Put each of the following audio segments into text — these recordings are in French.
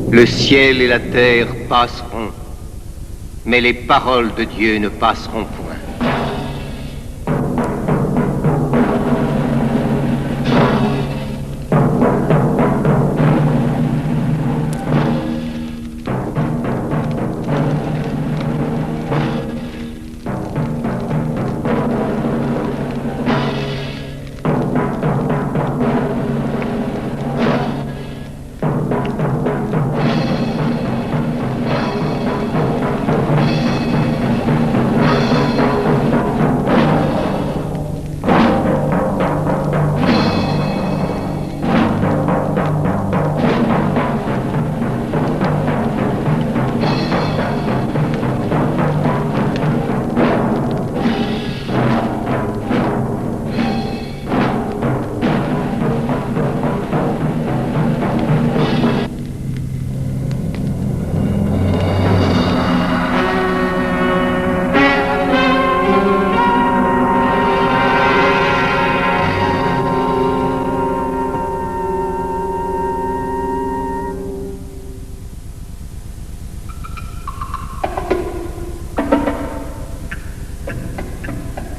Le ciel et la terre passeront, mais les paroles de Dieu ne passeront point.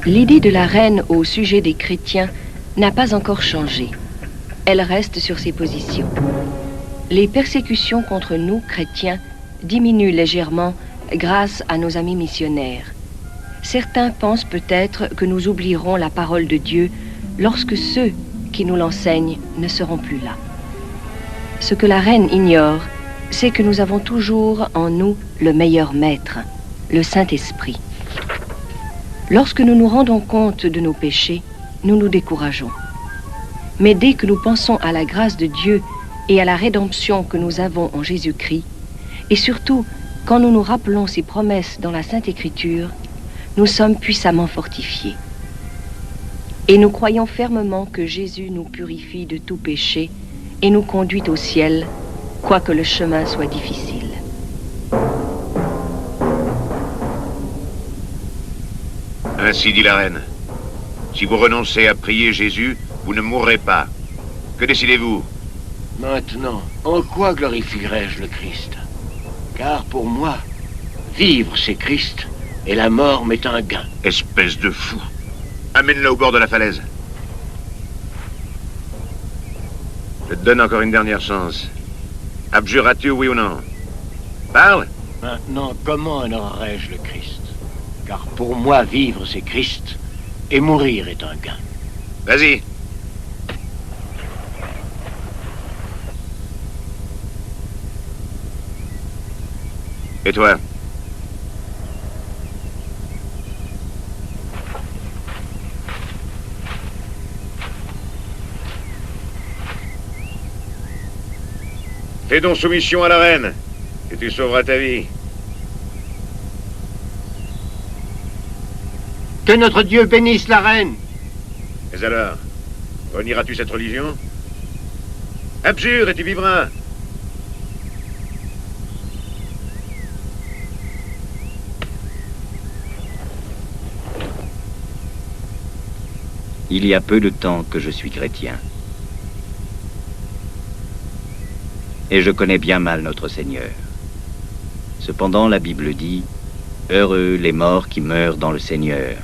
L'idée de la reine au sujet des chrétiens n'a pas encore changé. Elle reste sur ses positions. Les persécutions contre nous, chrétiens, diminuent légèrement grâce à nos amis missionnaires. Certains pensent peut-être que nous oublierons la parole de Dieu lorsque ceux qui nous l'enseignent ne seront plus là. Ce que la reine ignore, c'est que nous avons toujours en nous le meilleur maître, le Saint-Esprit. Lorsque nous nous rendons compte de nos péchés, nous nous décourageons. Mais dès que nous pensons à la grâce de Dieu et à la rédemption que nous avons en Jésus-Christ, et surtout quand nous nous rappelons ses promesses dans la Sainte Écriture, nous sommes puissamment fortifiés. Et nous croyons fermement que Jésus nous purifie de tout péché et nous conduit au ciel, quoique le chemin soit difficile. Ainsi dit la reine. Si vous renoncez à prier Jésus, vous ne mourrez pas. Que décidez-vous? Maintenant, en quoi glorifierai-je le Christ? Car pour moi, vivre c'est Christ, et la mort m'est un gain. Espèce de fou. Amène-le au bord de la falaise. Je te donne encore une dernière chance. Abjuras-tu, oui ou non? Parle! Maintenant, comment honorerai-je le Christ? Car pour moi, vivre c'est Christ, et mourir est un gain. Vas-y. Et toi? Fais donc soumission à la reine, et tu sauveras ta vie. Que notre Dieu bénisse la reine. Mais alors, renieras-tu cette religion? Abjure et tu vivras. Il y a peu de temps que je suis chrétien. Et je connais bien mal notre Seigneur. Cependant, la Bible dit, « Heureux les morts qui meurent dans le Seigneur.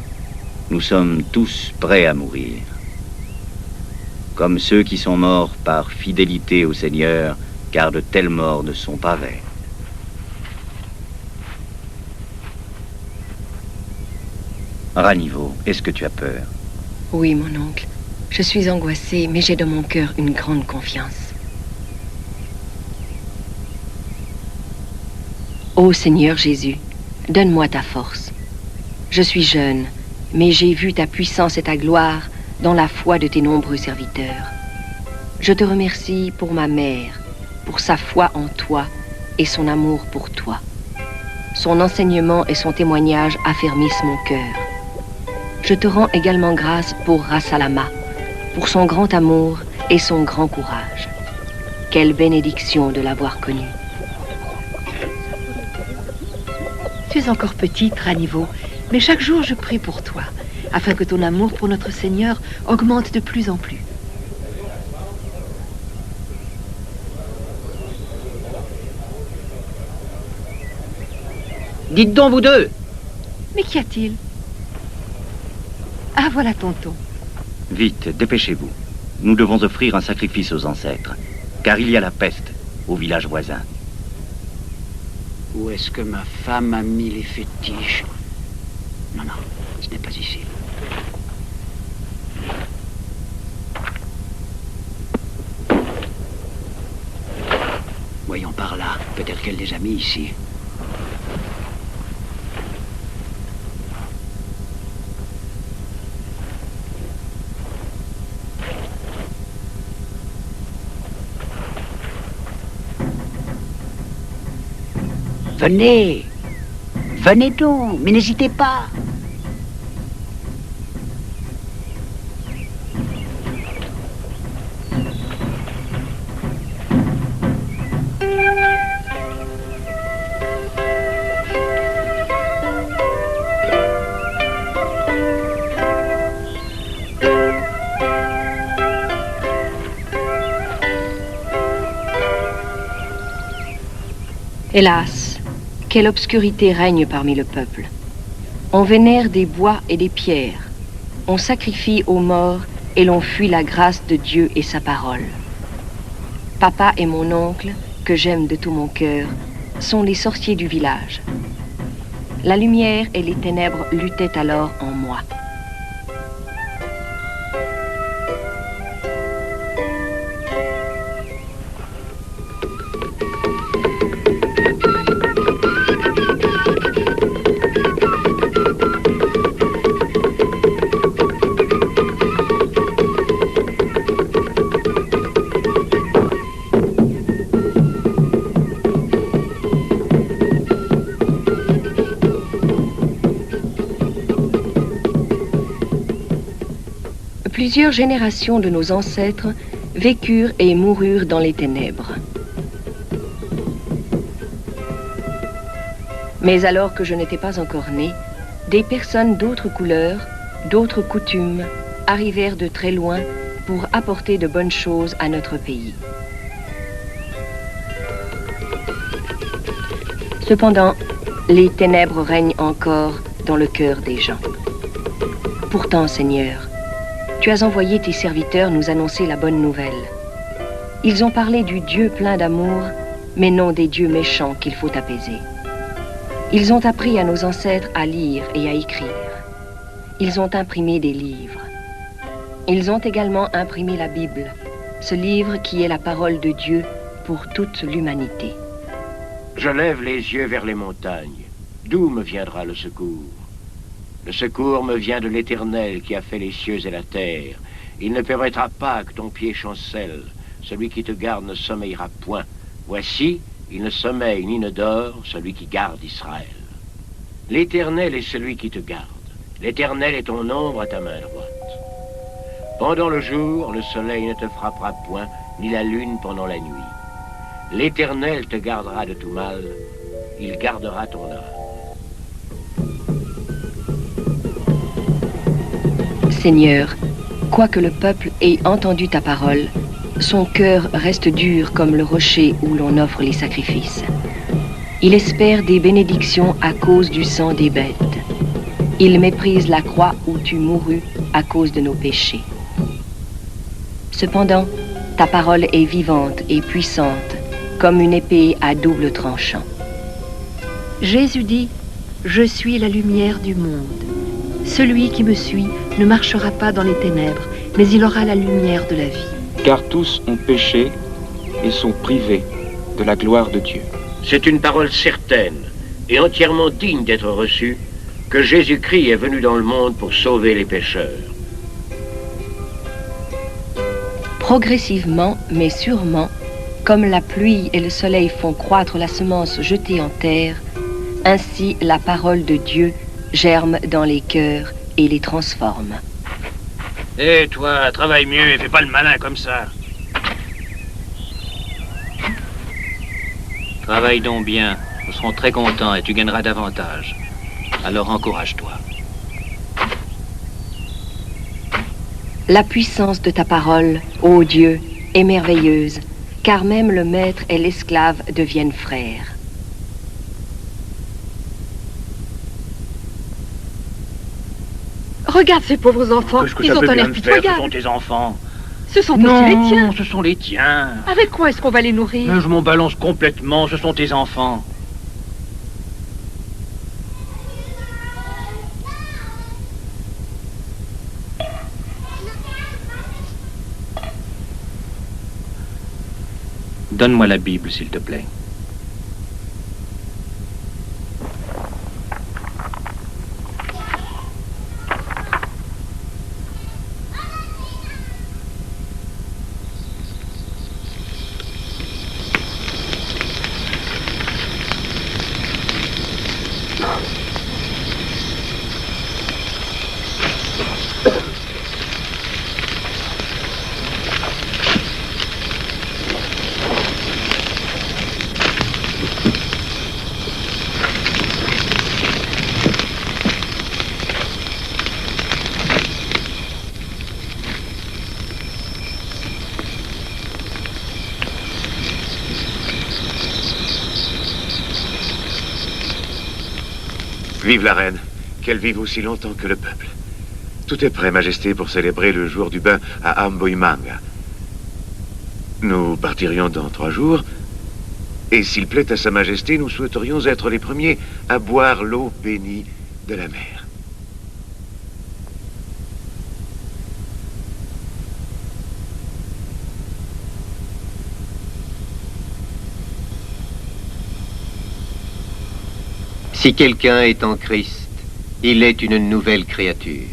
Nous sommes tous prêts à mourir. Comme ceux qui sont morts par fidélité au Seigneur, car de telles morts ne sont pas vaines. » Raniveau, est-ce que tu as peur? Oui, mon oncle. Je suis angoissée, mais j'ai dans mon cœur une grande confiance. Ô Seigneur Jésus, donne-moi ta force. Je suis jeune, mais j'ai vu ta puissance et ta gloire dans la foi de tes nombreux serviteurs. Je te remercie pour ma mère, pour sa foi en toi et son amour pour toi. Son enseignement et son témoignage affermissent mon cœur. Je te rends également grâce pour Rassalama, pour son grand amour et son grand courage. Quelle bénédiction de l'avoir connu. Tu es encore petite, Raniveau, mais chaque jour je prie pour toi, afin que ton amour pour notre Seigneur augmente de plus en plus. Dites donc, vous deux! Mais qu'y a-t-il? Ah, voilà tonton. Vite, dépêchez-vous. Nous devons offrir un sacrifice aux ancêtres, car il y a la peste au village voisin. Où est-ce que ma femme a mis les fétiches? Non, non, ce n'est pas ici. Voyons par là. Peut-être qu'elle les a mis ici. Venez. Venez donc, mais n'hésitez pas. Hélas, quelle obscurité règne parmi le peuple. On vénère des bois et des pierres. On sacrifie aux morts et l'on fuit la grâce de Dieu et sa parole. Papa et mon oncle, que j'aime de tout mon cœur, sont les sorciers du village. La lumière et les ténèbres luttaient alors en moi. Plusieurs générations de nos ancêtres vécurent et moururent dans les ténèbres. Mais alors que je n'étais pas encore né, des personnes d'autres couleurs, d'autres coutumes, arrivèrent de très loin pour apporter de bonnes choses à notre pays. Cependant, les ténèbres règnent encore dans le cœur des gens. Pourtant, Seigneur, tu as envoyé tes serviteurs nous annoncer la bonne nouvelle. Ils ont parlé du Dieu plein d'amour, mais non des dieux méchants qu'il faut apaiser. Ils ont appris à nos ancêtres à lire et à écrire. Ils ont imprimé des livres. Ils ont également imprimé la Bible, ce livre qui est la parole de Dieu pour toute l'humanité. Je lève les yeux vers les montagnes. D'où me viendra le secours? Le secours me vient de l'Éternel qui a fait les cieux et la terre. Il ne permettra pas que ton pied chancelle. Celui qui te garde ne sommeillera point. Voici, il ne sommeille ni ne dort, celui qui garde Israël. L'Éternel est celui qui te garde. L'Éternel est ton ombre à ta main droite. Pendant le jour, le soleil ne te frappera point, ni la lune pendant la nuit. L'Éternel te gardera de tout mal. Il gardera ton âme. Seigneur, quoique le peuple ait entendu ta parole, son cœur reste dur comme le rocher où l'on offre les sacrifices. Il espère des bénédictions à cause du sang des bêtes. Il méprise la croix où tu mourus à cause de nos péchés. Cependant, ta parole est vivante et puissante, comme une épée à double tranchant. Jésus dit, « Je suis la lumière du monde. Celui qui me suit ne marchera pas dans les ténèbres, mais il aura la lumière de la vie. » Car tous ont péché et sont privés de la gloire de Dieu. C'est une parole certaine et entièrement digne d'être reçue que Jésus-Christ est venu dans le monde pour sauver les pécheurs. Progressivement, mais sûrement, comme la pluie et le soleil font croître la semence jetée en terre, ainsi la parole de Dieu germe dans les cœurs et les transforme. Hé, toi, travaille mieux et fais pas le malin comme ça. Travaille donc bien, nous serons très contents et tu gagneras davantage. Alors encourage-toi. La puissance de ta parole, ô Dieu, est merveilleuse, car même le maître et l'esclave deviennent frères. Regarde ces pauvres enfants. Qu'est-ce que Ils ça ont peut un bien air me faire? Ce pitoyable. sont tes enfants. Ce sont Non, aussi les tiens. ce sont les tiens. Avec quoi est-ce qu'on va les nourrir? Mais je m'en balance complètement, ce sont tes enfants. Donne-moi la Bible, s'il te plaît. Vive la reine, qu'elle vive aussi longtemps que le peuple. Tout est prêt, Majesté, pour célébrer le jour du bain à Amboimanga. Nous partirions dans 3 jours, et s'il plaît à Sa Majesté, nous souhaiterions être les premiers à boire l'eau bénie de la mer. Si quelqu'un est en Christ, il est une nouvelle créature.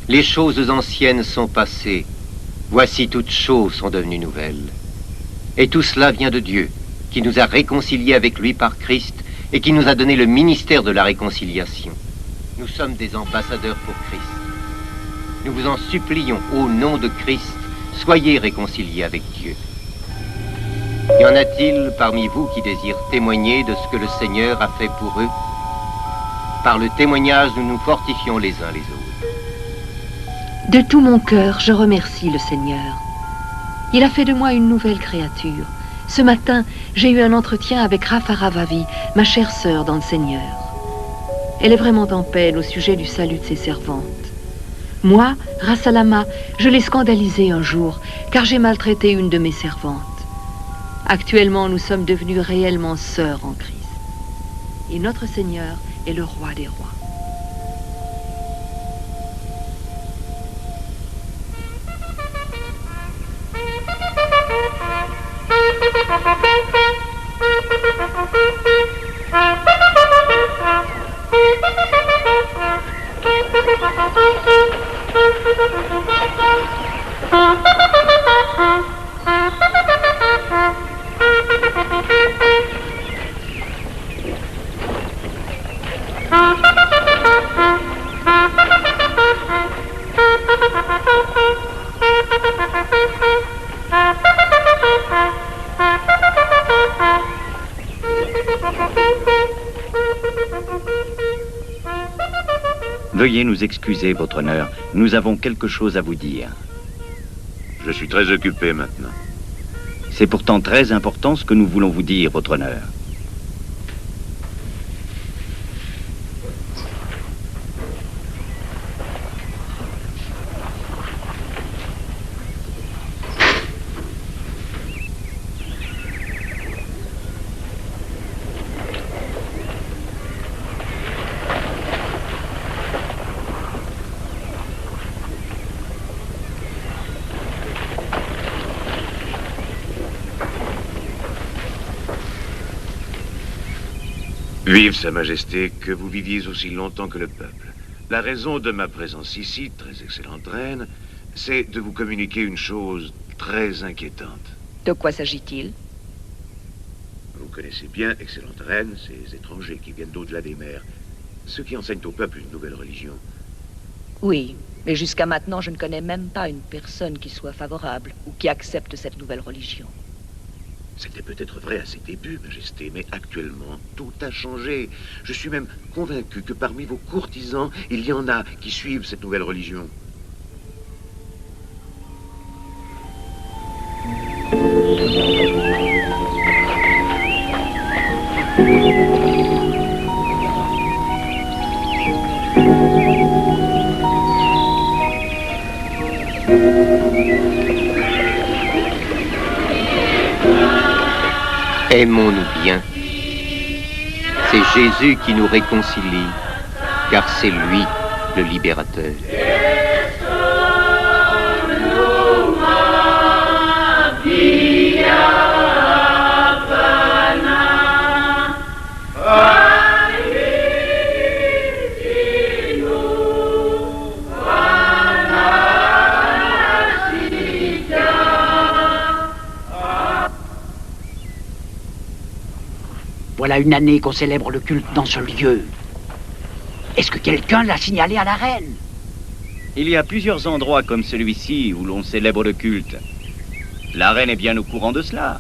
Les choses anciennes sont passées, voici toutes choses sont devenues nouvelles. Et tout cela vient de Dieu, qui nous a réconciliés avec lui par Christ et qui nous a donné le ministère de la réconciliation. Nous sommes des ambassadeurs pour Christ. Nous vous en supplions, au nom de Christ, soyez réconciliés avec Dieu. Y en a-t-il parmi vous qui désirent témoigner de ce que le Seigneur a fait pour eux? Par le témoignage, nous nous fortifions les uns les autres. De tout mon cœur, je remercie le Seigneur. Il a fait de moi une nouvelle créature. Ce matin, j'ai eu un entretien avec Rafaravavi, ma chère sœur dans le Seigneur. Elle est vraiment en peine au sujet du salut de ses servantes. Moi, Rassalama, je l'ai scandalisée un jour, car j'ai maltraité une de mes servantes. Actuellement, nous sommes devenus réellement sœurs en Christ. Et notre Seigneur est le roi des rois. Veuillez nous excuser, votre honneur. Nous avons quelque chose à vous dire. Je suis très occupé maintenant. C'est pourtant très important ce que nous voulons vous dire, votre honneur. Vive Sa Majesté, que vous viviez aussi longtemps que le peuple. La raison de ma présence ici, très excellente reine, c'est de vous communiquer une chose très inquiétante. De quoi s'agit-il? Vous connaissez bien, excellente reine, ces étrangers qui viennent d'au-delà des mers, ceux qui enseignent au peuple une nouvelle religion. Oui, mais jusqu'à maintenant, je ne connais même pas une personne qui soit favorable ou qui accepte cette nouvelle religion. C'était peut-être vrai à ses débuts, Majesté, mais actuellement, tout a changé. Je suis même convaincu que parmi vos courtisans, il y en a qui suivent cette nouvelle religion. Aimons-nous bien. C'est Jésus qui nous réconcilie, car c'est lui le libérateur. Voilà une année qu'on célèbre le culte dans ce lieu. Est-ce que quelqu'un l'a signalé à la reine? Il y a plusieurs endroits comme celui-ci où l'on célèbre le culte. La reine est bien au courant de cela.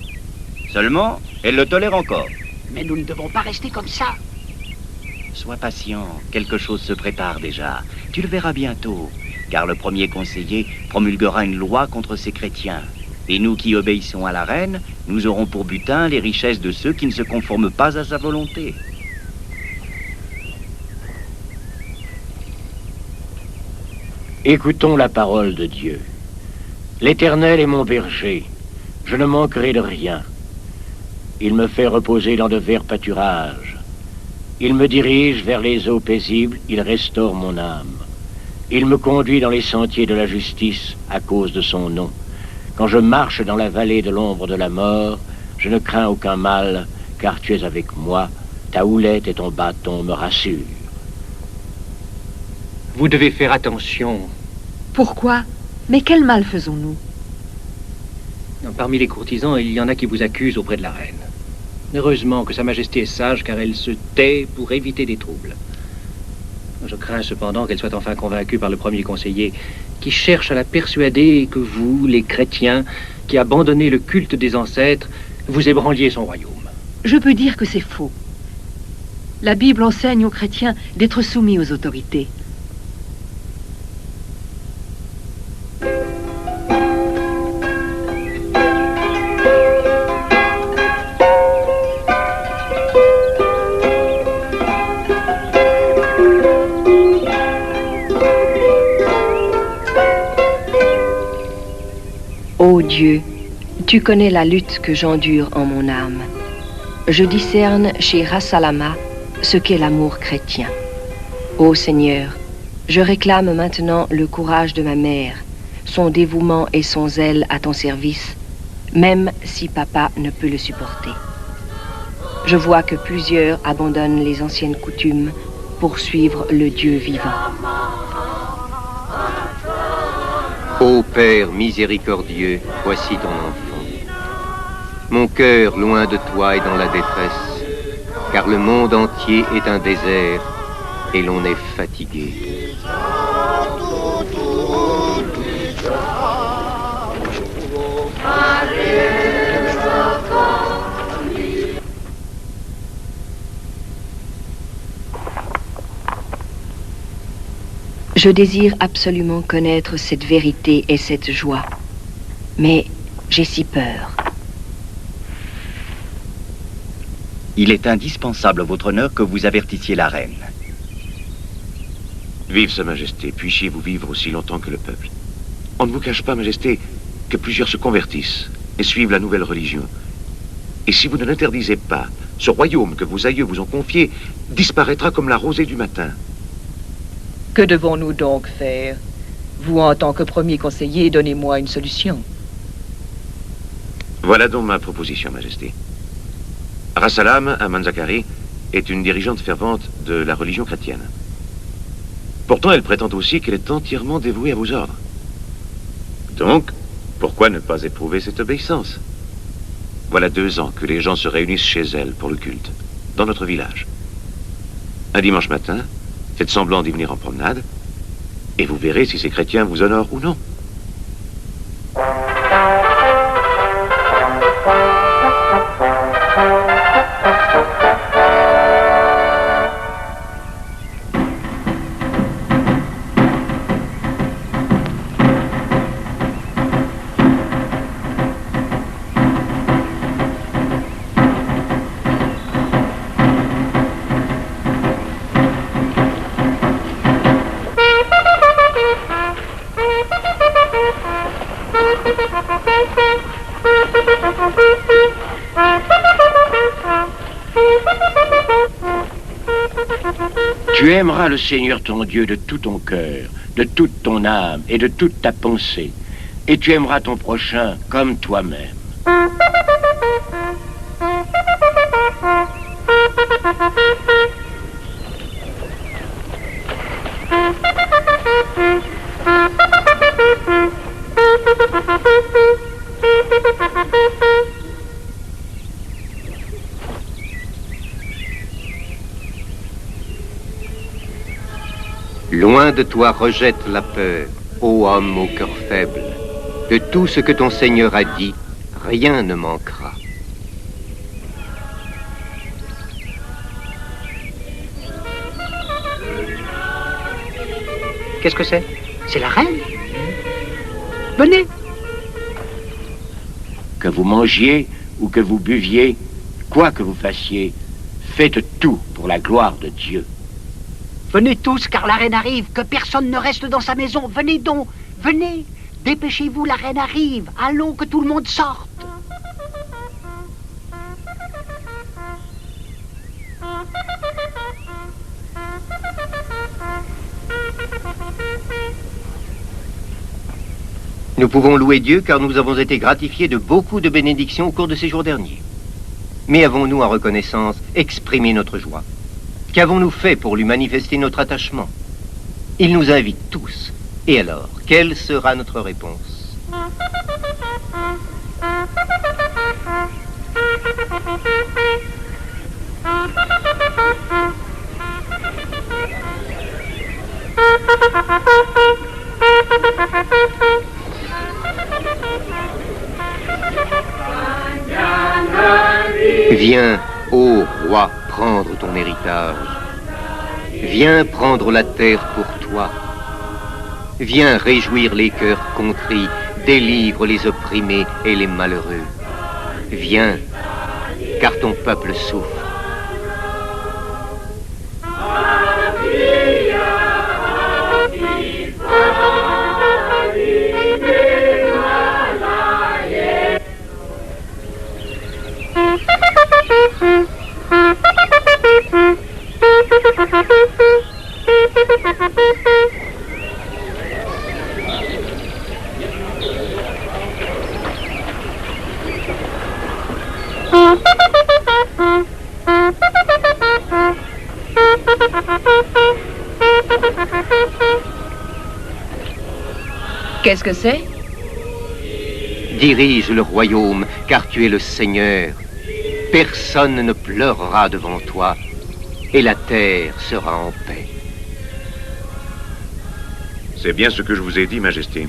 Seulement, elle le tolère encore. Mais nous ne devons pas rester comme ça. Sois patient, quelque chose se prépare déjà. Tu le verras bientôt, car le premier conseiller promulguera une loi contre ces chrétiens. Et nous qui obéissons à la reine, nous aurons pour butin les richesses de ceux qui ne se conforment pas à sa volonté. Écoutons la parole de Dieu. L'Éternel est mon berger, je ne manquerai de rien. Il me fait reposer dans de verts pâturages. Il me dirige vers les eaux paisibles, il restaure mon âme. Il me conduit dans les sentiers de la justice à cause de son nom. Quand je marche dans la vallée de l'ombre de la mort, je ne crains aucun mal, car tu es avec moi, ta houlette et ton bâton me rassurent. Vous devez faire attention. Pourquoi? Mais quel mal faisons-nous? Parmi les courtisans, il y en a qui vous accusent auprès de la reine. Heureusement que Sa Majesté est sage, car elle se tait pour éviter des troubles. Je crains cependant qu'elle soit enfin convaincue par le premier conseiller, qui cherche à la persuader que vous, les chrétiens, qui abandonnez le culte des ancêtres, vous ébranliez son royaume. Je peux dire que c'est faux. La Bible enseigne aux chrétiens d'être soumis aux autorités. Ô Dieu, tu connais la lutte que j'endure en mon âme. Je discerne chez Rassalama ce qu'est l'amour chrétien. Ô Seigneur, je réclame maintenant le courage de ma mère, son dévouement et son zèle à ton service, même si papa ne peut le supporter. Je vois que plusieurs abandonnent les anciennes coutumes pour suivre le Dieu vivant. Ô Père miséricordieux, voici ton enfant. Mon cœur, loin de toi, est dans la détresse, car le monde entier est un désert et l'on est fatigué. Je désire absolument connaître cette vérité et cette joie, mais j'ai si peur. Il est indispensable, votre honneur, que vous avertissiez la reine. Vive Sa Majesté, puissiez-vous vivre aussi longtemps que le peuple. On ne vous cache pas, Majesté, que plusieurs se convertissent et suivent la nouvelle religion. Et si vous ne l'interdisez pas, ce royaume que vos aïeux vous ont confié disparaîtra comme la rosée du matin. Que devons-nous donc faire? Vous, en tant que premier conseiller, donnez-moi une solution. Voilà donc ma proposition, Majesté. Rassalam Amanzakari est une dirigeante fervente de la religion chrétienne. Pourtant, elle prétend aussi qu'elle est entièrement dévouée à vos ordres. Donc, pourquoi ne pas éprouver cette obéissance? Voilà 2 ans que les gens se réunissent chez elle pour le culte, dans notre village. Un dimanche matin, faites semblant d'y venir en promenade, et vous verrez si ces chrétiens vous honorent ou non. Tu aimeras le Seigneur ton Dieu de tout ton cœur, de toute ton âme et de toute ta pensée. Et tu aimeras ton prochain comme toi-même. Loin de toi rejette la peur, ô homme au cœur faible. De tout ce que ton Seigneur a dit, rien ne manquera. Qu'est-ce que c'est? C'est la reine? Venez. Que vous mangiez ou que vous buviez, quoi que vous fassiez, faites tout pour la gloire de Dieu. Venez tous, car la reine arrive, que personne ne reste dans sa maison. Venez donc, venez. Dépêchez-vous, la reine arrive. Allons, que tout le monde sorte. Nous pouvons louer Dieu car nous avons été gratifiés de beaucoup de bénédictions au cours de ces jours derniers. Mais avons-nous en reconnaissance exprimé notre joie? Qu'avons-nous fait pour lui manifester notre attachement? Il nous invite tous. Et alors, quelle sera notre réponse? Viens, ô roi, prendre ton héritage. Viens prendre la terre pour toi. Viens réjouir les cœurs contrits, délivre les opprimés et les malheureux. Viens, car ton peuple souffre. Qu'est-ce que c'est? Dirige le royaume, car tu es le Seigneur. Personne ne pleurera devant toi, et la terre sera en paix. C'est bien ce que je vous ai dit, Majesté.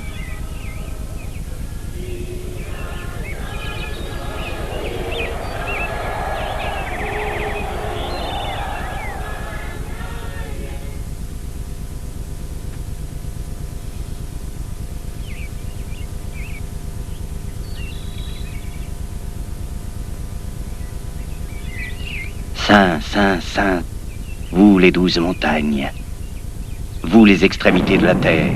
Saint, Saint, Saint, vous les 12 montagnes, vous les extrémités de la terre.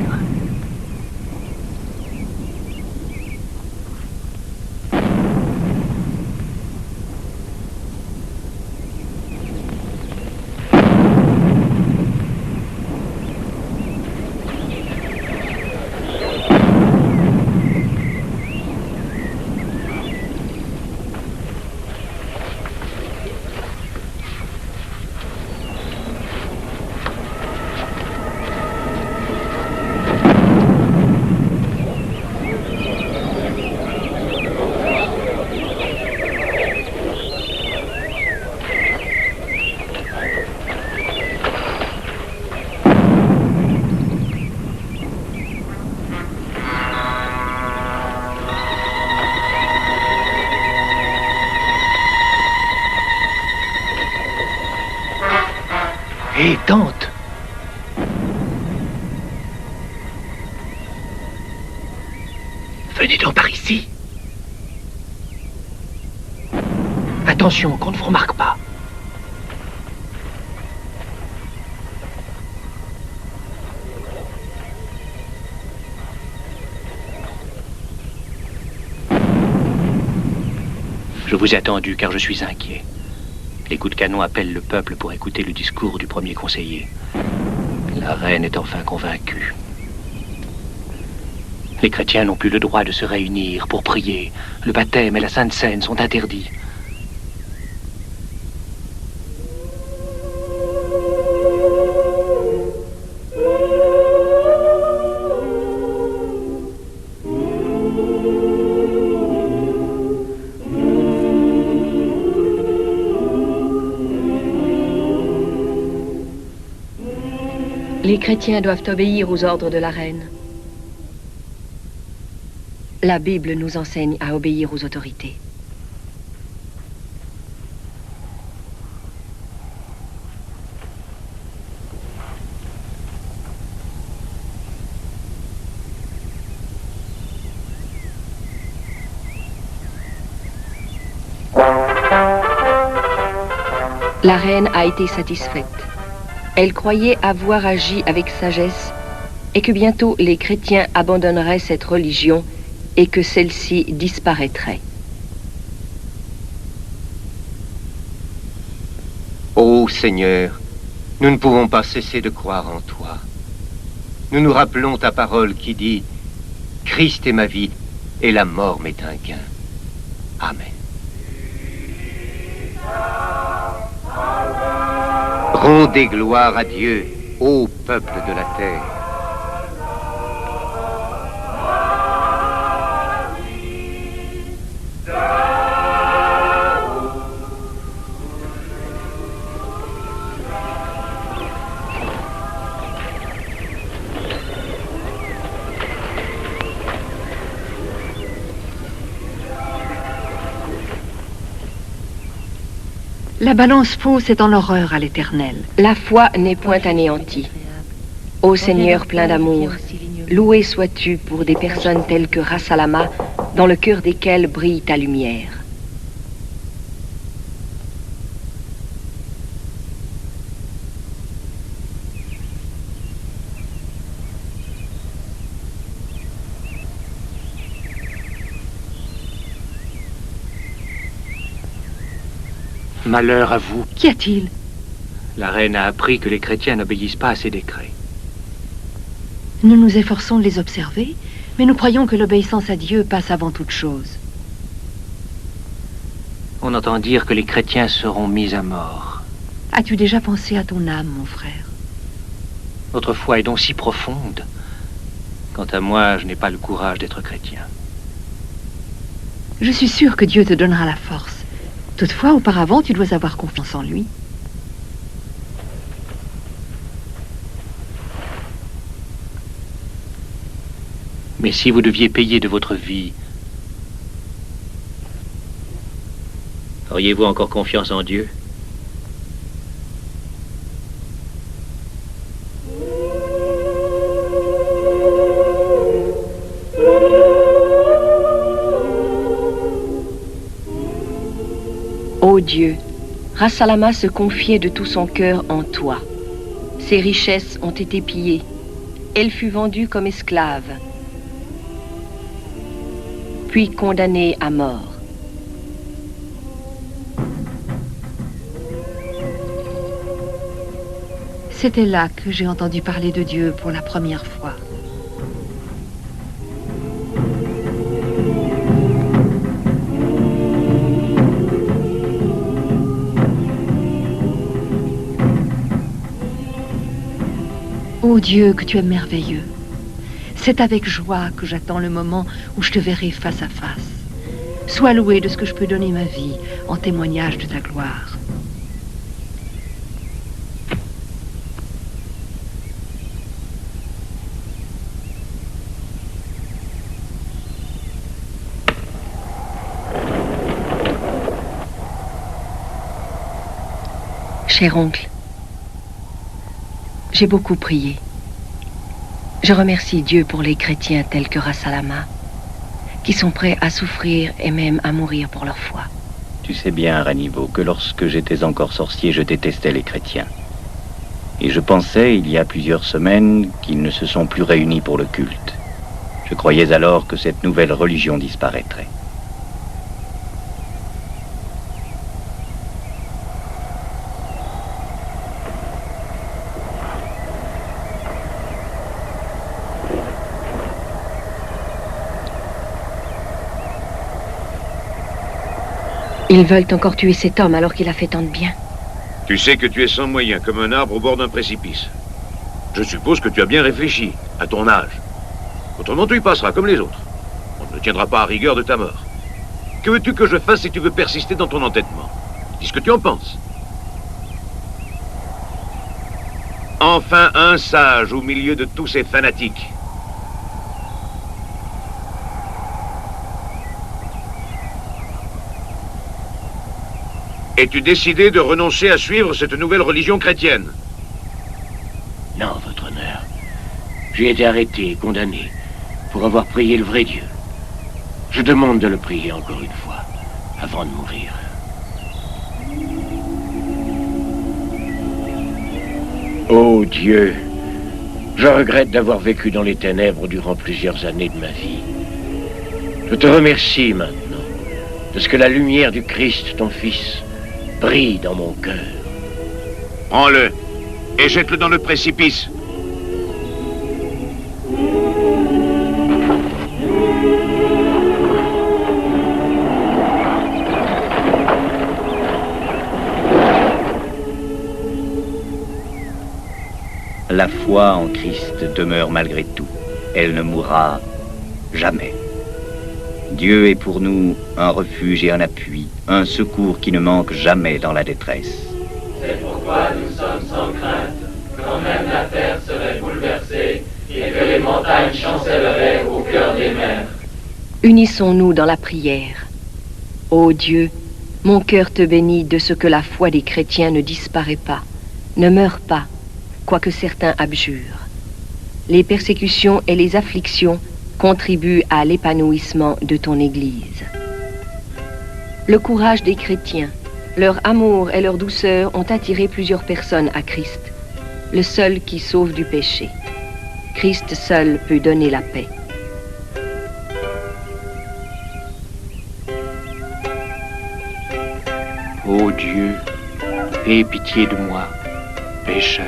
Hé, tante! Venez donc par ici. Attention, qu'on ne vous remarque pas. Je vous ai attendu car je suis inquiet. Les coups de canon appellent le peuple pour écouter le discours du premier conseiller. La reine est enfin convaincue. Les chrétiens n'ont plus le droit de se réunir pour prier. Le baptême et la Sainte Seine sont interdits. Les chrétiens doivent obéir aux ordres de la reine. La Bible nous enseigne à obéir aux autorités. La reine a été satisfaite. Elle croyait avoir agi avec sagesse et que bientôt les chrétiens abandonneraient cette religion et que celle-ci disparaîtrait. Ô Seigneur, nous ne pouvons pas cesser de croire en toi. Nous nous rappelons ta parole qui dit « Christ est ma vie et la mort m'est un gain. » Amen. Rendez gloire à Dieu, ô peuple de la terre. La balance fausse est en horreur à l'Éternel. La foi n'est point anéantie. Ô Seigneur plein d'amour, loué sois-tu pour des personnes telles que Rassalama, dans le cœur desquelles brille ta lumière. Malheur à vous. Qu'y a-t-il? La reine a appris que les chrétiens n'obéissent pas à ses décrets. Nous nous efforçons de les observer, mais nous croyons que l'obéissance à Dieu passe avant toute chose. On entend dire que les chrétiens seront mis à mort. As-tu déjà pensé à ton âme, mon frère? Votre foi est donc si profonde. Quant à moi, je n'ai pas le courage d'être chrétien. Je suis sûre que Dieu te donnera la force. Toutefois, auparavant, tu dois avoir confiance en lui. Mais si vous deviez payer de votre vie, auriez-vous encore confiance en Dieu? Ô Dieu, Rassalama se confiait de tout son cœur en toi. Ses richesses ont été pillées. Elle fut vendue comme esclave, puis condamnée à mort. C'était là que j'ai entendu parler de Dieu pour la première fois. Ô Dieu, que tu es merveilleux. C'est avec joie que j'attends le moment où je te verrai face à face. Sois loué de ce que je peux donner ma vie en témoignage de ta gloire. Cher oncle, j'ai beaucoup prié. Je remercie Dieu pour les chrétiens tels que Rassalama, qui sont prêts à souffrir et même à mourir pour leur foi. Tu sais bien, Ranivo, que lorsque j'étais encore sorcier, je détestais les chrétiens. Et je pensais, il y a plusieurs semaines, qu'ils ne se sont plus réunis pour le culte. Je croyais alors que cette nouvelle religion disparaîtrait. Ils veulent encore tuer cet homme alors qu'il a fait tant de bien. Tu sais que tu es sans moyens, comme un arbre au bord d'un précipice. Je suppose que tu as bien réfléchi, à ton âge. Autrement, tu y passeras comme les autres. On ne tiendra pas à rigueur de ta mort. Que veux-tu que je fasse si tu veux persister dans ton entêtement? Dis ce que tu en penses. Enfin, un sage au milieu de tous ces fanatiques. Es-tu décidé de renoncer à suivre cette nouvelle religion chrétienne? Non, votre honneur. J'ai été arrêté et condamné pour avoir prié le vrai Dieu. Je demande de le prier encore une fois, avant de mourir. Oh Dieu, je regrette d'avoir vécu dans les ténèbres durant plusieurs années de ma vie. Je te remercie maintenant de ce que la lumière du Christ, ton Fils, brille dans mon cœur. Prends-le et jette-le dans le précipice. La foi en Christ demeure malgré tout. Elle ne mourra jamais. Dieu est pour nous un refuge et un appui, un secours qui ne manque jamais dans la détresse. C'est pourquoi nous sommes sans crainte, quand même la terre serait bouleversée et que les montagnes chancelleraient au cœur des mers. Unissons-nous dans la prière. Ô Dieu, mon cœur te bénit de ce que la foi des chrétiens ne disparaît pas, ne meurt pas, quoique certains abjurent. Les persécutions et les afflictions contribuent à l'épanouissement de ton Église. Le courage des chrétiens, leur amour et leur douceur ont attiré plusieurs personnes à Christ, le seul qui sauve du péché. Christ seul peut donner la paix. Ô Dieu, aie pitié de moi, pécheur.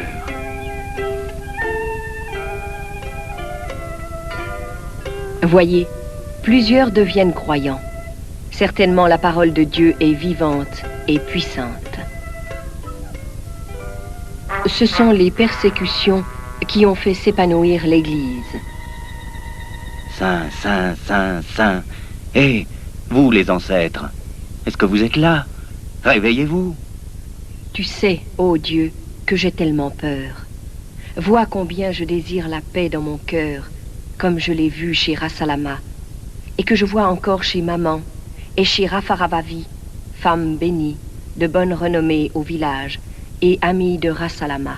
Voyez, plusieurs deviennent croyants. Certainement la parole de Dieu est vivante et puissante. Ce sont les persécutions qui ont fait s'épanouir l'Église. Saint, saint, saint, saint. Hé, vous les ancêtres, est-ce que vous êtes là? Réveillez-vous. Tu sais, ô Dieu, que j'ai tellement peur. Vois combien je désire la paix dans mon cœur, comme je l'ai vu chez Rassalama, et que je vois encore chez maman, et chez Rafaravavi, femme bénie, de bonne renommée au village, et amie de Rassalama.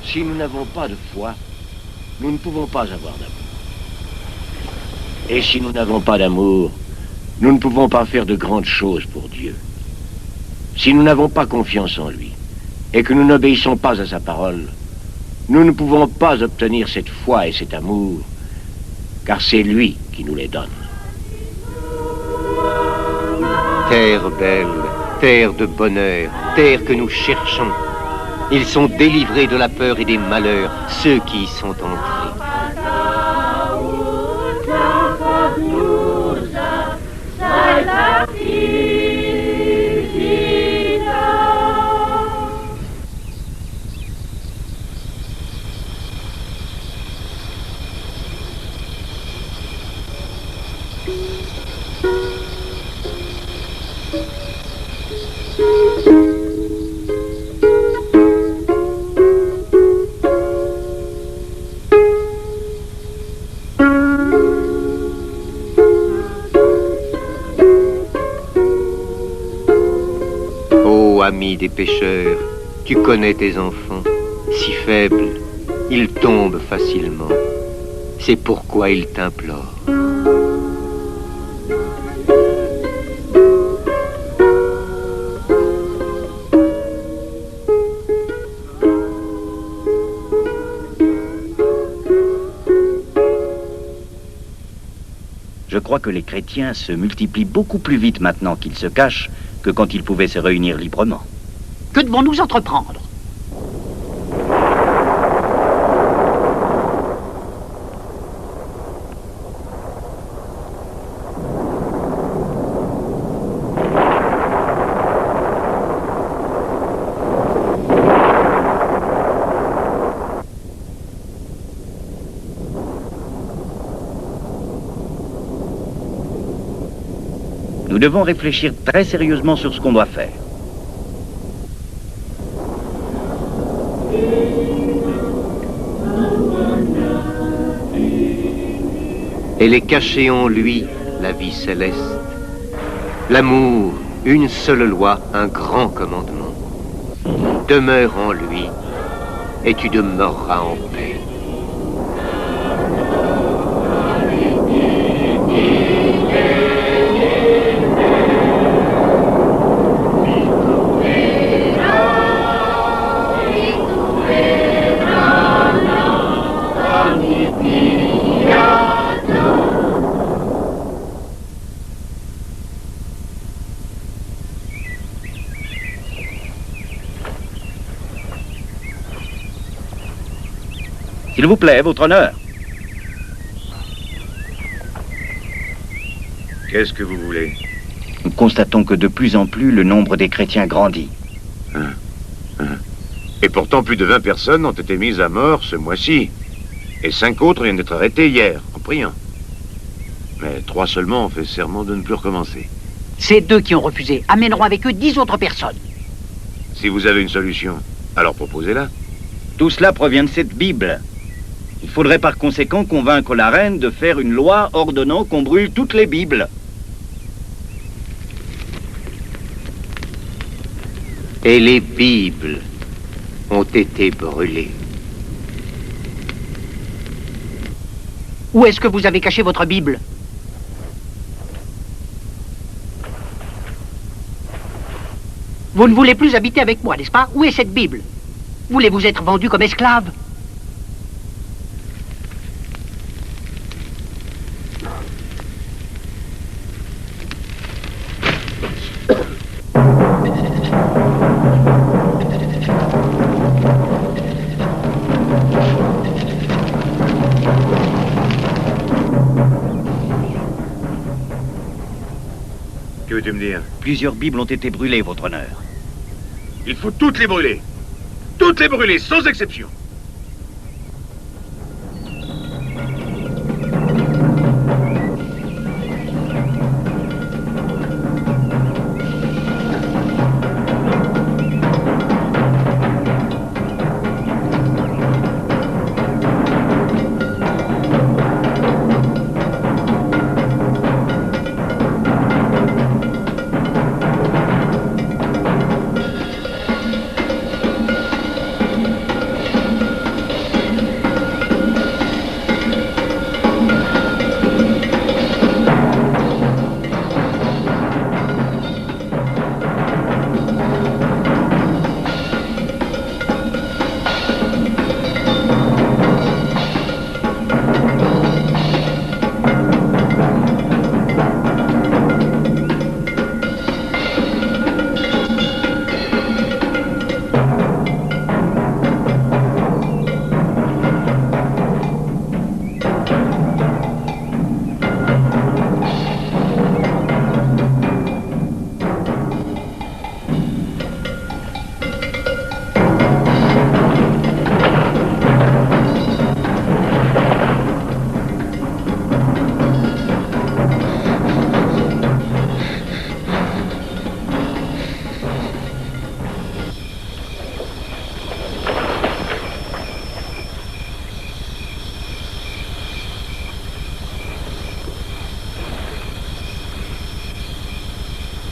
Si nous n'avons pas de foi, nous ne pouvons pas avoir d'amour. Et si nous n'avons pas d'amour, nous ne pouvons pas faire de grandes choses pour Dieu. Si nous n'avons pas confiance en lui, et que nous n'obéissons pas à sa parole, nous ne pouvons pas obtenir cette foi et cet amour, car c'est lui qui nous les donne. Terre belle, terre de bonheur, terre que nous cherchons. Ils sont délivrés de la peur et des malheurs, ceux qui y sont entrés. Ami des pécheurs, tu connais tes enfants, si faibles, ils tombent facilement. C'est pourquoi ils t'implorent. crois que les chrétiens se multiplient beaucoup plus vite maintenant qu'ils se cachent que quand ils pouvaient se réunir librement. Que devons-nous entreprendre? Nous devons réfléchir très sérieusement sur ce qu'on doit faire. Elle est cachée en lui, la vie céleste. L'amour, une seule loi, un grand commandement. Demeure en lui, et tu demeureras en paix. S'il vous plaît, votre honneur. Qu'est-ce que vous voulez? Nous constatons que de plus en plus, le nombre des chrétiens grandit. Et pourtant, plus de 20 personnes ont été mises à mort ce mois-ci. Et 5 autres viennent d'être arrêtés hier, en priant. Mais 3 seulement ont fait serment de ne plus recommencer. Ces 2 qui ont refusé amèneront avec eux 10 autres personnes. Si vous avez une solution, alors proposez-la. Tout cela provient de cette Bible. Il faudrait par conséquent convaincre la reine de faire une loi ordonnant qu'on brûle toutes les Bibles. Et les Bibles ont été brûlées. Où est-ce que vous avez caché votre Bible? Vous ne voulez plus habiter avec moi, n'est-ce pas? Où est cette Bible? Voulez-vous être vendu comme esclave? Que veux-tu me dire? Plusieurs Bibles ont été brûlées, votre honneur. Il faut toutes les brûler. Toutes les brûler, sans exception.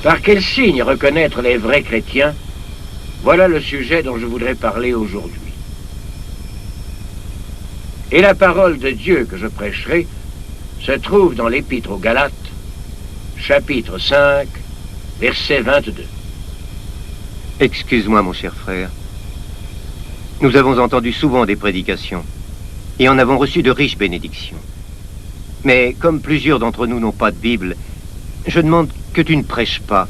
Par quel signe reconnaître les vrais chrétiens? Voilà le sujet dont je voudrais parler aujourd'hui. Et la parole de Dieu que je prêcherai se trouve dans l'Épître aux Galates, chapitre 5, verset 22. Excuse-moi, mon cher frère. Nous avons entendu souvent des prédications et en avons reçu de riches bénédictions. Mais comme plusieurs d'entre nous n'ont pas de Bible, je demande que tu ne prêches pas,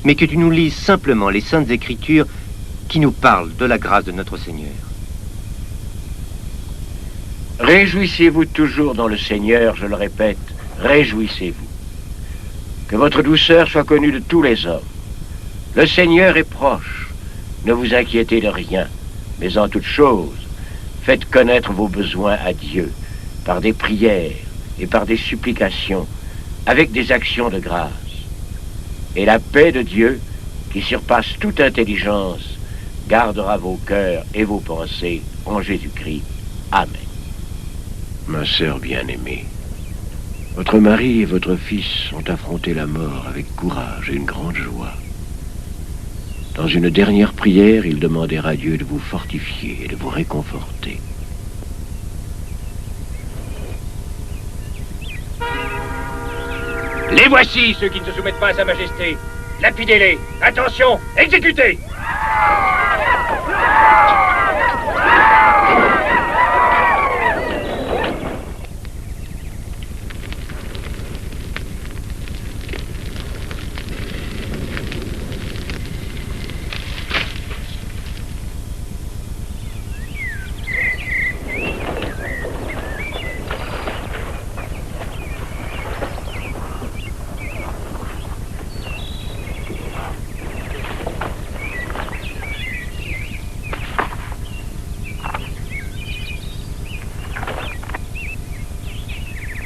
mais que tu nous lises simplement les Saintes Écritures qui nous parlent de la grâce de notre Seigneur. Réjouissez-vous toujours dans le Seigneur, je le répète, réjouissez-vous. Que votre douceur soit connue de tous les hommes. Le Seigneur est proche. Ne vous inquiétez de rien, mais en toute chose, faites connaître vos besoins à Dieu par des prières et par des supplications, avec des actions de grâce. Et la paix de Dieu, qui surpasse toute intelligence, gardera vos cœurs et vos pensées en Jésus-Christ. Amen. Ma sœur bien-aimée, votre mari et votre fils ont affronté la mort avec courage et une grande joie. Dans une dernière prière, ils demandèrent à Dieu de vous fortifier et de vous réconforter. Les voici, ceux qui ne se soumettent pas à Sa Majesté. Lapidez-les. Attention, exécutez.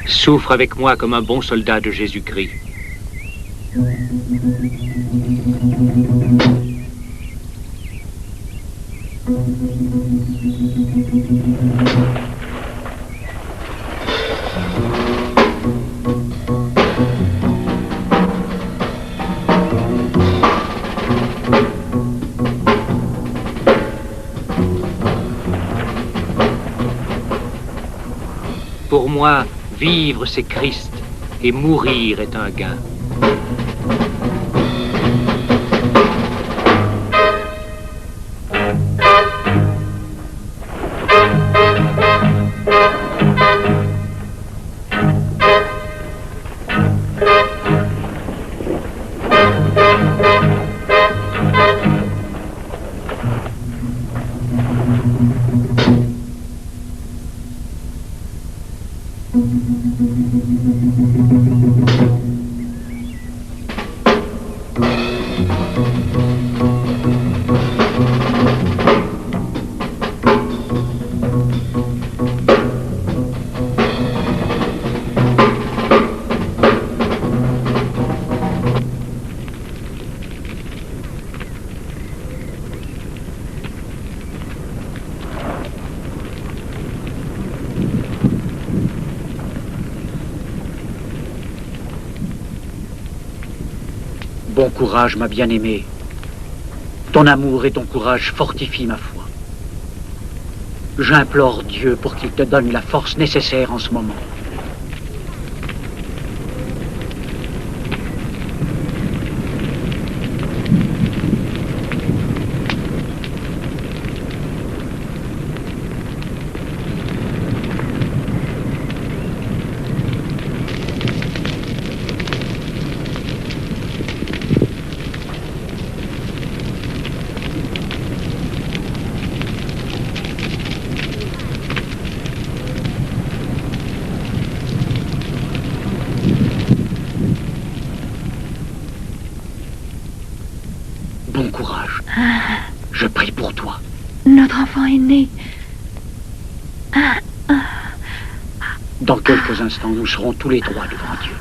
Souffre avec moi comme un bon soldat de Jésus-Christ. Pour moi, vivre, c'est Christ, et mourir est un gain. Bon courage, ma bien-aimée. Ton amour et ton courage fortifient ma foi. J'implore Dieu pour qu'il te donne la force nécessaire en ce moment. Bon courage. Je prie pour toi. Notre enfant est né. Dans quelques instants, nous serons tous les trois devant Dieu.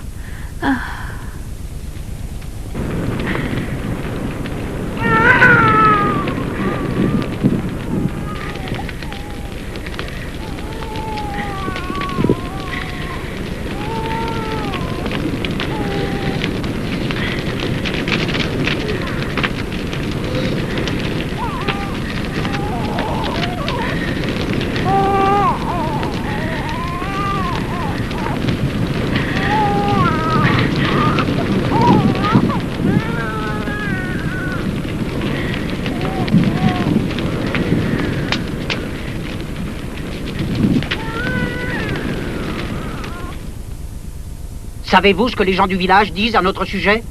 Savez-vous ce que les gens du village disent à notre sujet?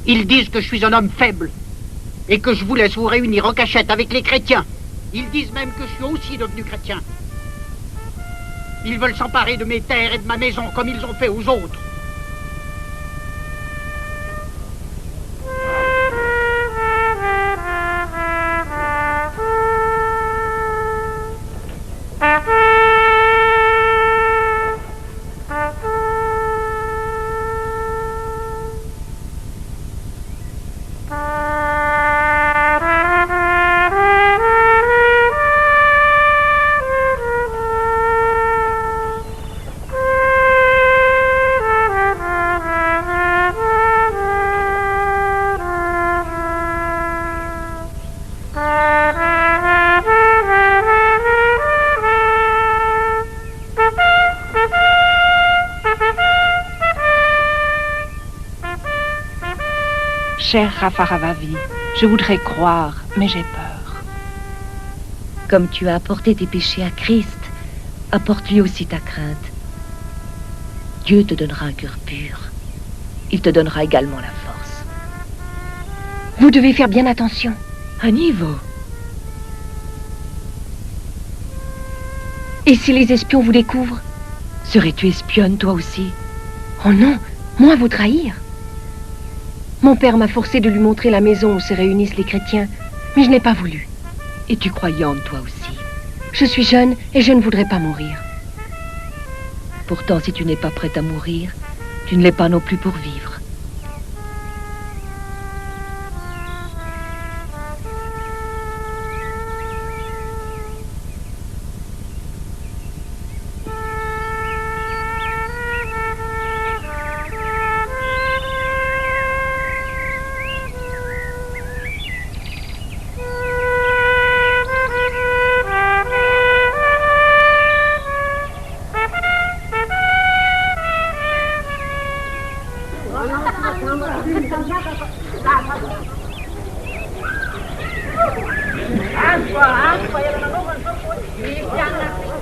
Ils disent que je suis un homme faible et que je vous laisse vous réunir en cachette avec les chrétiens. Ils disent même que je suis aussi devenu chrétien. Ils veulent s'emparer de mes terres et de ma maison comme ils ont fait aux autres. Cher Rafaravavi, je voudrais croire, mais j'ai peur. Comme tu as apporté tes péchés à Christ, apporte-lui aussi ta crainte. Dieu te donnera un cœur pur. Il te donnera également la force. Vous devez faire bien attention. Un niveau. Et si les espions vous découvrent? Serais-tu espionne, toi aussi? Oh non, moi vous trahir. Mon père m'a forcé de lui montrer la maison où se réunissent les chrétiens, mais je n'ai pas voulu. Es-tu croyante, toi aussi? Je suis jeune et je ne voudrais pas mourir. Pourtant, si tu n'es pas prête à mourir, tu ne l'es pas non plus pour vivre.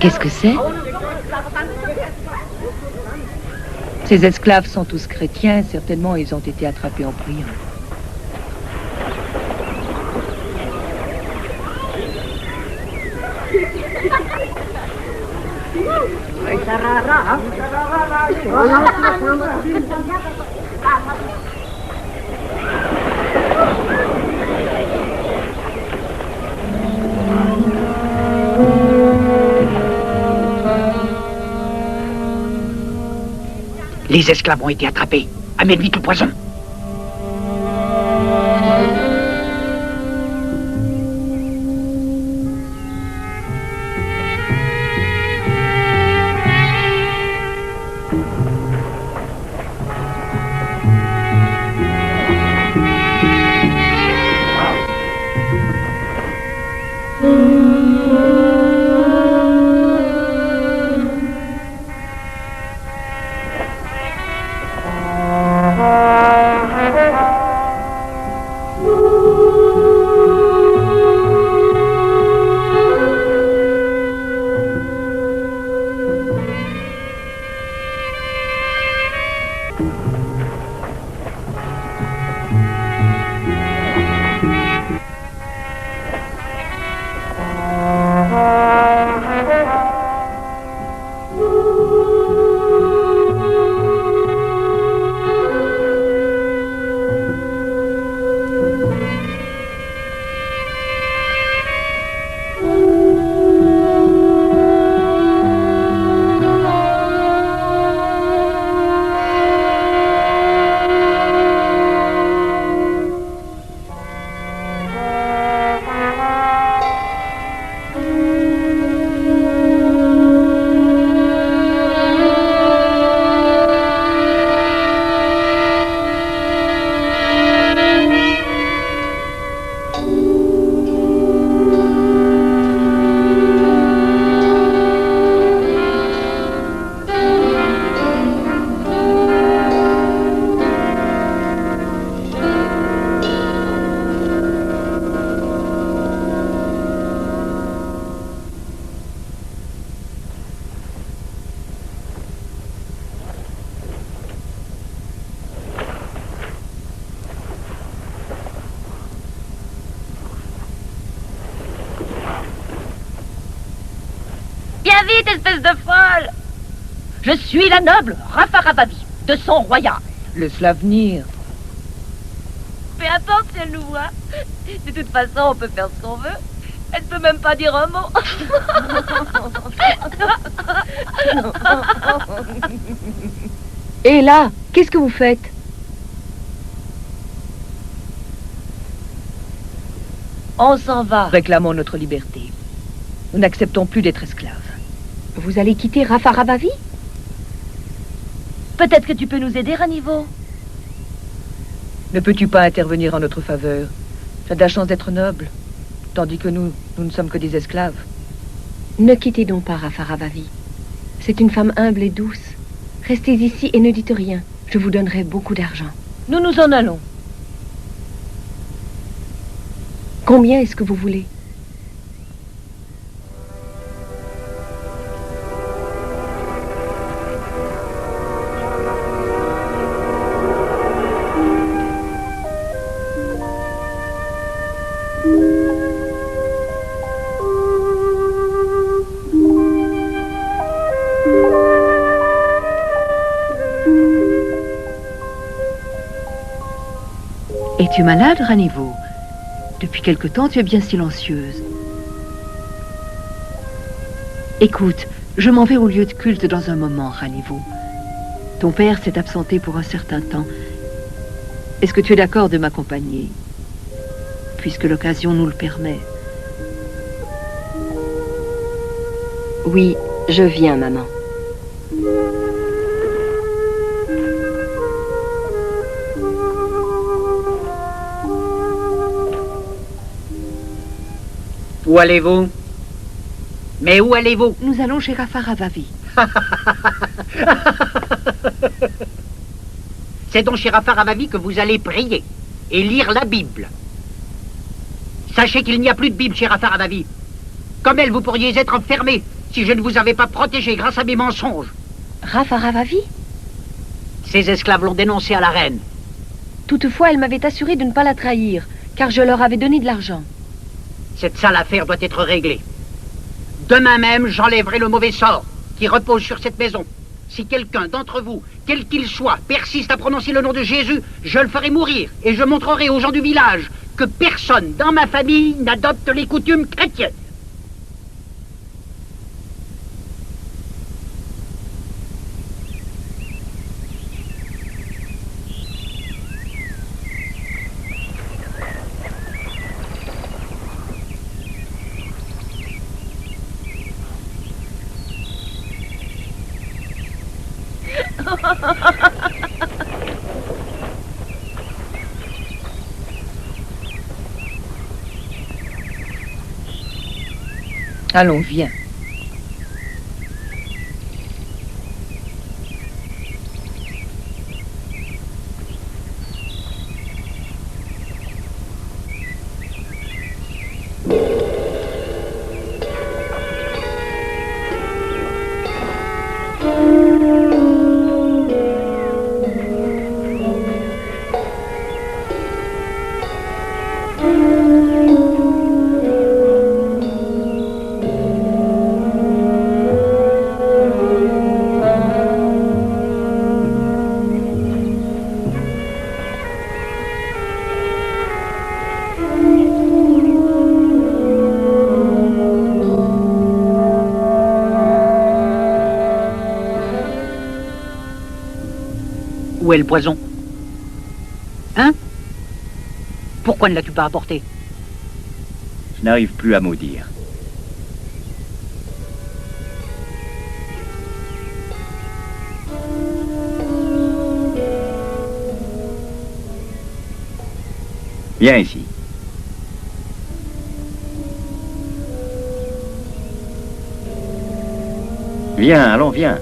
Qu'est-ce que c'est? Ces esclaves sont tous chrétiens, certainement ils ont été attrapés en priant. Les esclaves ont été attrapés. Amène vite le poison. Viens vite, espèce de folle! Je suis la noble Rafaravavi, de sang royal. Laisse-la venir. Peu importe si elle nous voit. De toute façon, on peut faire ce qu'on veut. Elle peut même pas dire un mot. Et là, qu'est-ce que vous faites? On s'en va. Réclamons notre liberté. Nous n'acceptons plus d'être esclaves. Vous allez quitter Rafaravavi? Peut-être que tu peux nous aider, Ranivo. Ne peux-tu pas intervenir en notre faveur? Tu as de la chance d'être noble, tandis que nous ne sommes que des esclaves. Ne quittez donc pas Rafaravavi. C'est une femme humble et douce. Restez ici et ne dites rien. Je vous donnerai beaucoup d'argent. Nous nous en allons. Combien est-ce que vous voulez? Es-tu malade, Ranivo? Depuis quelque temps, tu es bien silencieuse. Écoute, je m'en vais au lieu de culte dans un moment, Ranivo. Ton père s'est absenté pour un certain temps. Est-ce que tu es d'accord de m'accompagner? Puisque l'occasion nous le permet. Oui, je viens, maman. Où allez-vous? Mais où allez-vous? Nous allons chez Rafaravavi. C'est donc chez Rafaravavi que vous allez prier et lire la Bible. Sachez qu'il n'y a plus de Bible chez Rafaravavi. Comme elle, vous pourriez être enfermé si je ne vous avais pas protégé grâce à mes mensonges. Rafaravavi? Ces esclaves l'ont dénoncé à la reine. Toutefois, elle m'avait assuré de ne pas la trahir, car je leur avais donné de l'argent. Cette sale affaire doit être réglée. Demain même, j'enlèverai le mauvais sort qui repose sur cette maison. Si quelqu'un d'entre vous, quel qu'il soit, persiste à prononcer le nom de Jésus, je le ferai mourir et je montrerai aux gens du village que personne dans ma famille n'adopte les coutumes chrétiennes. Allons, viens. Où est le poison? Hein? Pourquoi ne l'as-tu pas apporté? Je n'arrive plus à maudire. Viens ici. Viens, allons, viens.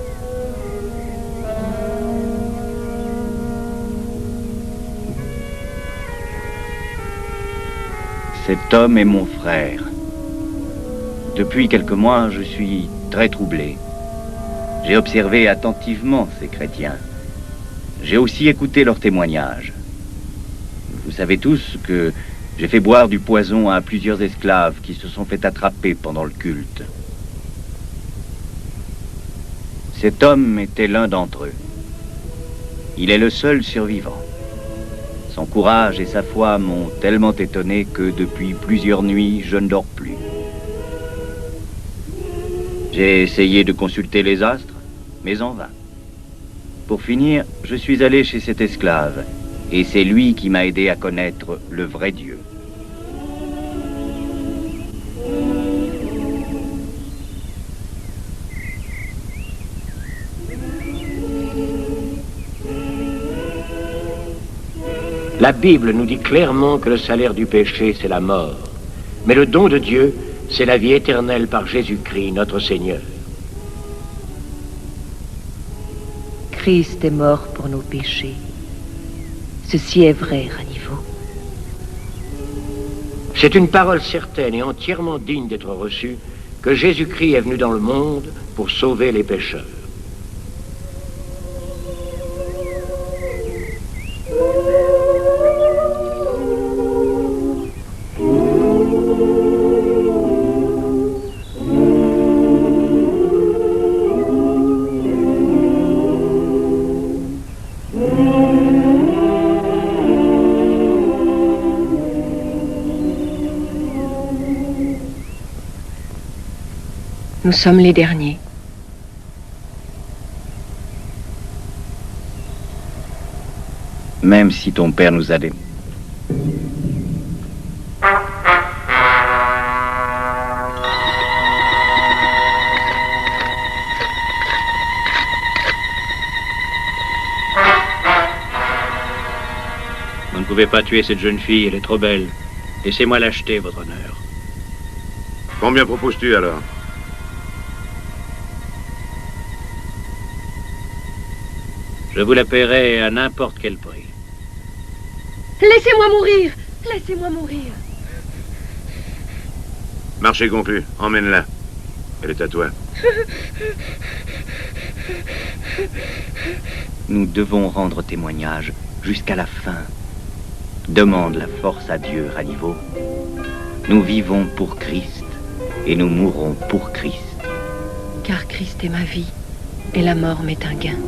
Cet homme est mon frère. Depuis quelques mois, je suis très troublé. J'ai observé attentivement ces chrétiens. J'ai aussi écouté leurs témoignages. Vous savez tous que j'ai fait boire du poison à plusieurs esclaves qui se sont fait attraper pendant le culte. Cet homme était l'un d'entre eux. Il est le seul survivant. Son courage et sa foi m'ont tellement étonné que depuis plusieurs nuits, je ne dors plus. J'ai essayé de consulter les astres, mais en vain. Pour finir, je suis allé chez cet esclave, et c'est lui qui m'a aidé à connaître le vrai Dieu. La Bible nous dit clairement que le salaire du péché, c'est la mort. Mais le don de Dieu, c'est la vie éternelle par Jésus-Christ, notre Seigneur. Christ est mort pour nos péchés. Ceci est vrai, Raniveau. C'est une parole certaine et entièrement digne d'être reçue que Jésus-Christ est venu dans le monde pour sauver les pécheurs. Nous sommes les derniers. Même si ton père nous a Vous ne pouvez pas tuer cette jeune fille, elle est trop belle. Laissez-moi l'acheter, votre honneur. Combien proposes-tu alors? Je vous la paierai à n'importe quel prix. Laissez-moi mourir! Laissez-moi mourir! Marché conclu. Emmène-la. Elle est à toi. Nous devons rendre témoignage jusqu'à la fin. Demande la force à Dieu, Raniveau. Nous vivons pour Christ et nous mourrons pour Christ. Car Christ est ma vie et la mort m'est un gain.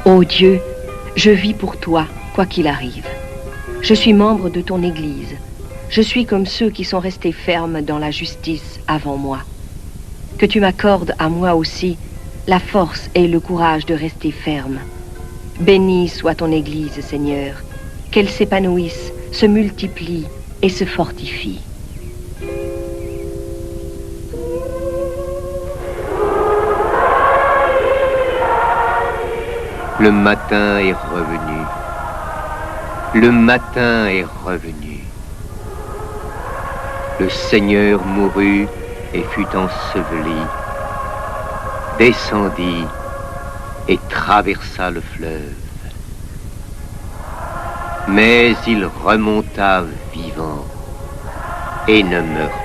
Ô Dieu, je vis pour toi, quoi qu'il arrive. Je suis membre de ton Église. Je suis comme ceux qui sont restés fermes dans la justice avant moi. Que tu m'accordes à moi aussi la force et le courage de rester ferme. Béni soit ton Église, Seigneur, qu'elle s'épanouisse, se multiplie et se fortifie. Le matin est revenu. Le matin est revenu. Le Seigneur mourut et fut enseveli, descendit et traversa le fleuve. Mais il remonta vivant et ne meurt